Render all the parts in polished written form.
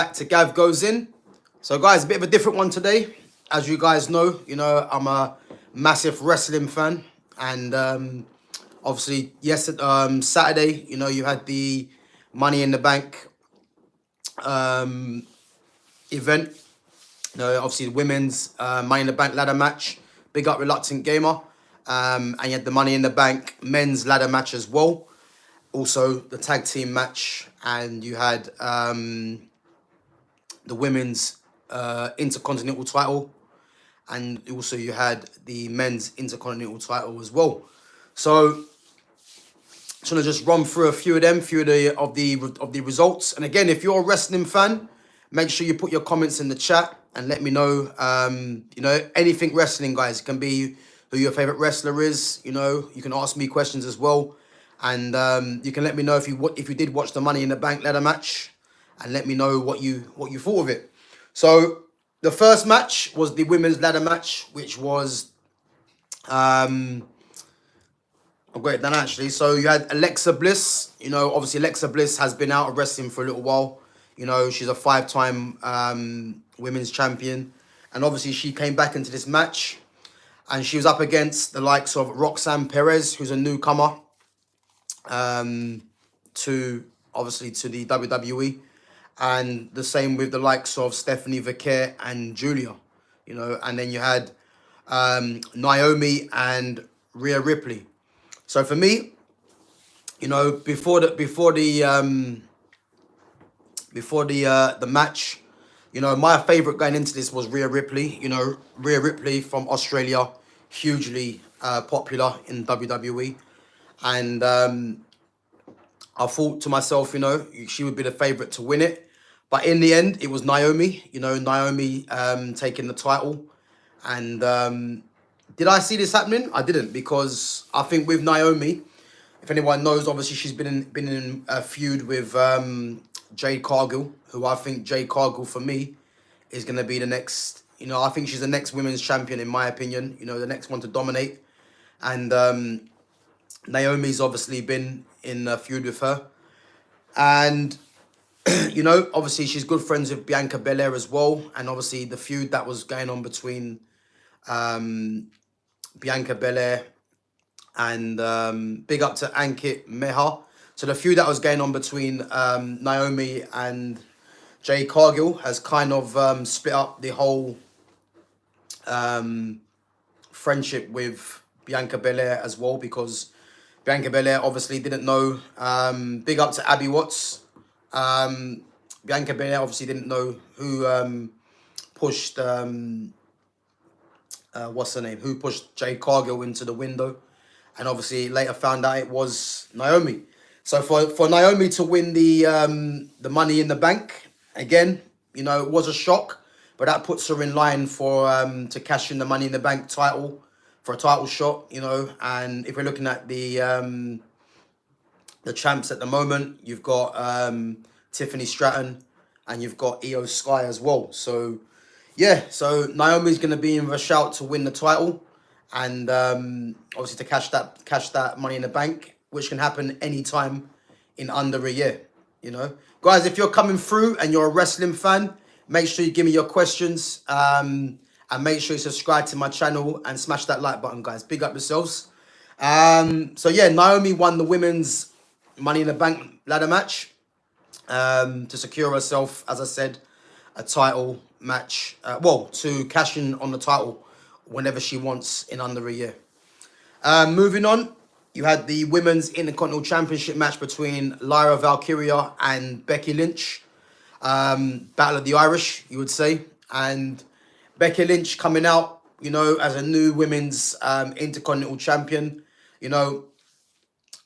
Back to Gav Goes In. So, guys, a bit of a different one today. As you guys know, I'm a massive wrestling fan, and obviously, yesterday, Saturday, you had the Money in the Bank event. Obviously, the women's Money in the Bank ladder match. Big up, Reluctant Gamer. And you had the Money in the Bank men's ladder match as well. Also, the tag team match, and you had the women's Intercontinental title, and also you had the men's Intercontinental title as well. So, just want to just run through a few of them, of the results. And again, if you're a wrestling fan, make sure you put your comments in the chat and let me know. Anything wrestling, guys. It can be who your favorite wrestler is. You can ask me questions as well, and you can let me know if you did watch the Money in the Bank ladder match, and let me know what you thought of it. So the first match was the women's ladder match, which was I've got it done actually. So you had Alexa Bliss. Obviously Alexa Bliss has been out of wrestling for a little while. She's a 5-time women's champion, and obviously she came back into this match, and she was up against the likes of Roxanne Perez, who's a newcomer to the WWE. And the same with the likes of Stephanie Vaquer and Giulia, and then you had Naomi and Rhea Ripley. So for me, before the match, my favorite going into this was Rhea Ripley. Rhea Ripley from Australia, hugely popular in WWE, and I thought to myself, she would be the favorite to win it. But in the end, it was Naomi. Naomi taking the title. And did I see this happening? I didn't, because I think with Naomi, if anyone knows, obviously she's been in a feud with Jade Cargill, who I think Jade Cargill for me is going to be the next. I think she's the next women's champion in my opinion. The next one to dominate. And Naomi's obviously been in a feud with her, and obviously she's good friends with Bianca Belair as well, and obviously the feud that was going on between Bianca Belair and big up to Ankit Meha. So the feud that was going on between Naomi and Jade Cargill has kind of split up the whole friendship with Bianca Belair as well, because Bianca Belair obviously didn't know. Big up to Abby Watts. Bianca Belair obviously didn't know who pushed what's her name? Who pushed Jade Cargill into the window, and obviously later found out it was Naomi. So for Naomi to win the Money in the Bank again, it was a shock, but that puts her in line for to cash in the Money in the Bank title, for a title shot. And if we're looking at the champs at the moment, you've got Tiffany Stratton, and you've got Io Sky as well. So yeah, so Naomi's going to be in with a shout to win the title, and obviously to cash that Money in the Bank, which can happen anytime in under a year. Guys, if you're coming through and you're a wrestling fan, make sure you give me your questions, and make sure you subscribe to my channel and smash that like button, guys. Big up yourselves. So yeah, Naomi won the women's Money in the Bank ladder match to secure herself, as I said, a title match. To cash in on the title whenever she wants in under a year. Moving on, you had the women's Intercontinental Championship match between Lyra Valkyria and Becky Lynch. Battle of the Irish, you would say. And Becky Lynch coming out, as a new women's Intercontinental Champion.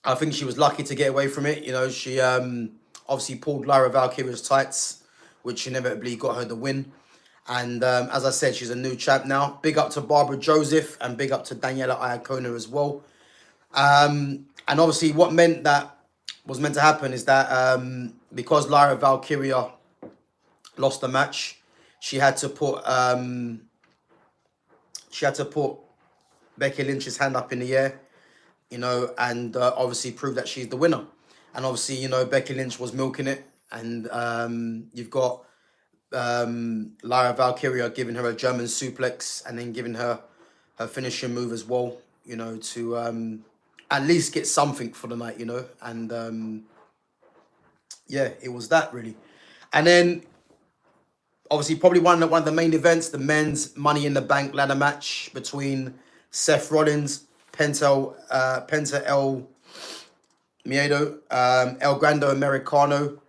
I think she was lucky to get away from it. She obviously pulled Lyra Valkyria's tights, which inevitably got her the win. And as I said, she's a new champ now. Big up to Barbara Joseph, and big up to Daniela Iacona as well. And obviously what was meant to happen is that because Lyra Valkyria lost the match, she had to put Becky Lynch's hand up in the air, and obviously prove that she's the winner. And obviously, Becky Lynch was milking it, and you've got Lyra Valkyria giving her a German suplex and then giving her her finishing move as well, you know, to at least get something for the night, you know. And yeah, it was that really. And then obviously probably one of the main events, the men's Money in the Bank ladder match between Seth Rollins, Penta El Miedo, El Grande Americano,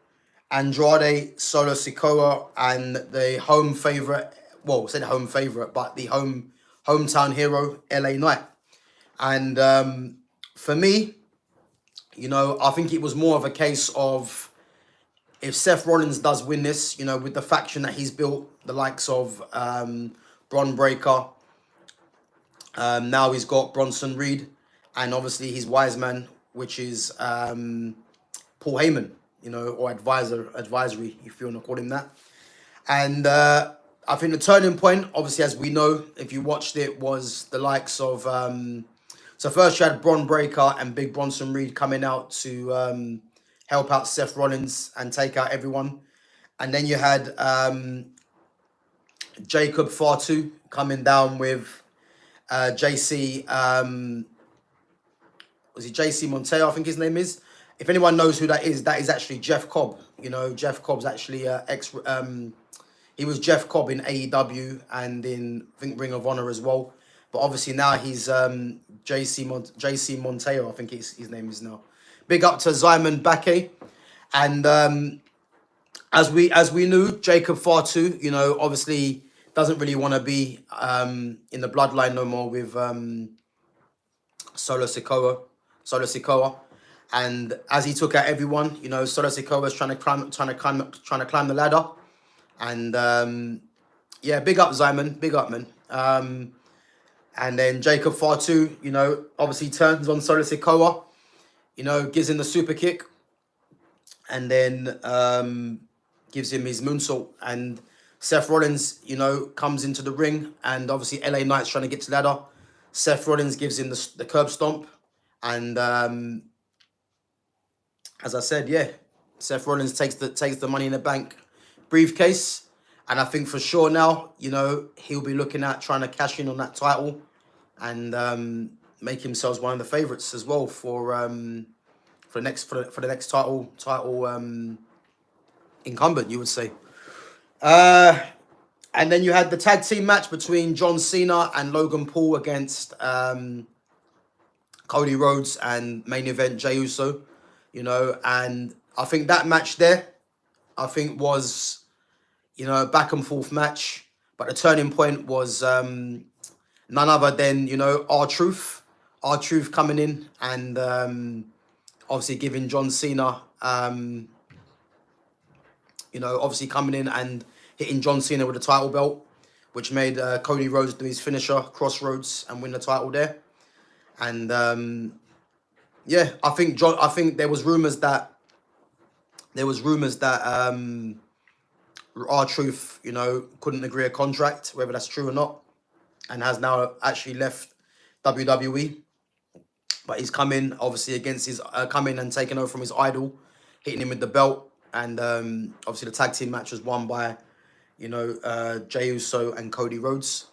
Andrade, Solo Sikoa, and the home favorite. Well, I said home favorite, but the hometown hero, LA Knight. And for me, you know, I think it was more of a case of if Seth Rollins does win this, you know, with the faction that he's built, the likes of Bron Breakker, now he's got Bronson Reed, and obviously his wise man, which is Paul Heyman, you know, or advisory, if you want to call him that. And I think the turning point, obviously, as we know, if you watched it, was the likes of... so first you had Bron Breakker and Big Bronson Reed coming out to help out Seth Rollins and take out everyone. And then you had Jacob Fatu coming down with JC... was it JC Monteo, I think his name is? If anyone knows who that is actually Jeff Cobb. You know, Jeff Cobb's actually he was Jeff Cobb in AEW and in, I think, Ring of Honor as well. But obviously now he's JC Monteo, I think his name is now. Big up to Zyman Bakke. And as we knew, Jacob Fatu, you know, obviously doesn't really want to be in the bloodline no more with Solo Sikoa. And as he took out everyone, you know, Solo Sikoa was trying to climb the ladder. And yeah, big up Zyman, big up, man. And then Jacob Fatu, you know, obviously turns on Solo Sikoa, you know, gives him the super kick, and then gives him his moonsault. And Seth Rollins, you know, comes into the ring, and obviously LA Knight's trying to get to the ladder. Seth Rollins gives him the curb stomp, and as I said, yeah, Seth Rollins takes the Money in the Bank briefcase, and I think for sure now, you know, he'll be looking at trying to cash in on that title and make himself one of the favorites as well for the next title incumbent, you would say. And then you had the tag team match between John Cena and Logan Paul against Cody Rhodes and main event Jey Uso, you know. And I think that match there, I think was, you know, a back and forth match. But the turning point was none other than, you know, R-Truth. R-Truth coming in and obviously giving John Cena, you know, obviously coming in and hitting John Cena with the title belt, which made Cody Rhodes do his finisher, Crossroads, and win the title there. And yeah, I think there was rumors that R-Truth, you know, couldn't agree a contract, whether that's true or not, and has now actually left WWE. But he's come in, obviously, against his coming and taking over from his idol, hitting him with the belt, and obviously the tag team match was won by, you know, Jey Uso and Cody Rhodes.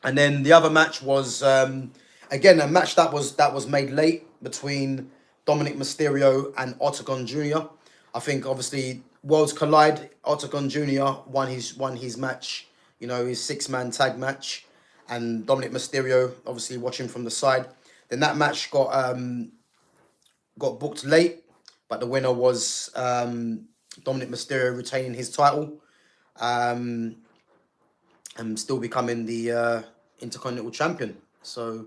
And then the other match was again a match that was made late between Dominic Mysterio and Octagon Jr. I think obviously worlds collide. Octagon Jr. won his match, you know, his 6-man tag match, and Dominic Mysterio obviously watching from the side. Then that match got booked late, but the winner was Dominic Mysterio retaining his title, and still becoming the Intercontinental Champion. So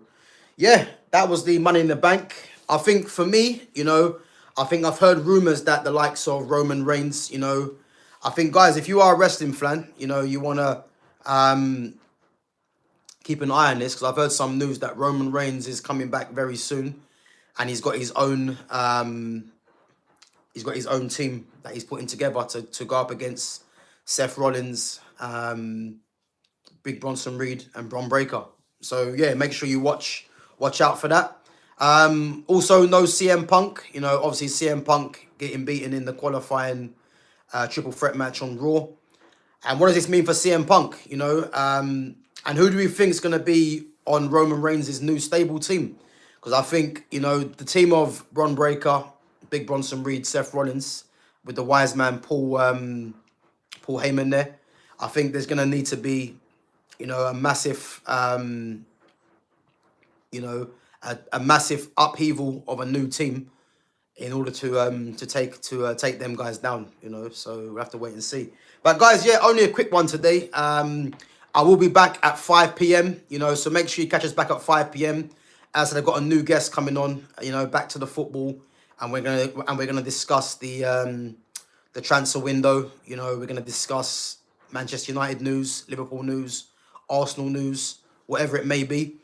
yeah, that was the Money in the Bank. I think for me, you know, I think I've heard rumors that the likes of Roman Reigns, you know, I think, guys, if you are a wrestling fan, you know, you want to keep an eye on this, because I've heard some news that Roman Reigns is coming back very soon, and he's got his own team that he's putting together to go up against Seth Rollins, Big Bronson Reed, and Bron Breakker. So yeah, make sure you watch out for that. Also, no CM Punk. You know, obviously CM Punk getting beaten in the qualifying triple threat match on Raw. And what does this mean for CM Punk? You know, and who do we think is going to be on Roman Reigns' new stable team? Because I think, you know, the team of Bron Breakker, Big Bronson Reed, Seth Rollins, with the wise man Paul Heyman there, I think there's going to need to be, you know, a massive, you know, a massive upheaval of a new team in order to take them guys down, you know. So we'll have to wait and see. But guys, yeah, only a quick one today. I will be back at 5 p.m. You know, so make sure you catch us back at 5 p.m. As I've got a new guest coming on. You know, back to the football, and we're gonna discuss the transfer window. You know, we're gonna discuss Manchester United news, Liverpool news, Arsenal news, whatever it may be.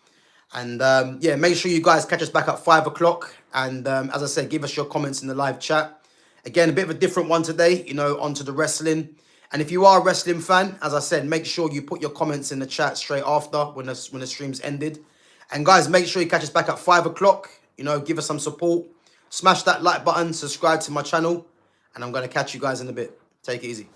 And yeah, make sure you guys catch us back at 5 o'clock. And as I said, give us your comments in the live chat. Again, a bit of a different one today, you know, onto the wrestling. And if you are a wrestling fan, as I said, make sure you put your comments in the chat straight after when the stream's ended. And guys, make sure you catch us back at 5 o'clock. You know, give us some support. Smash that like button, subscribe to my channel. And I'm going to catch you guys in a bit. Take it easy.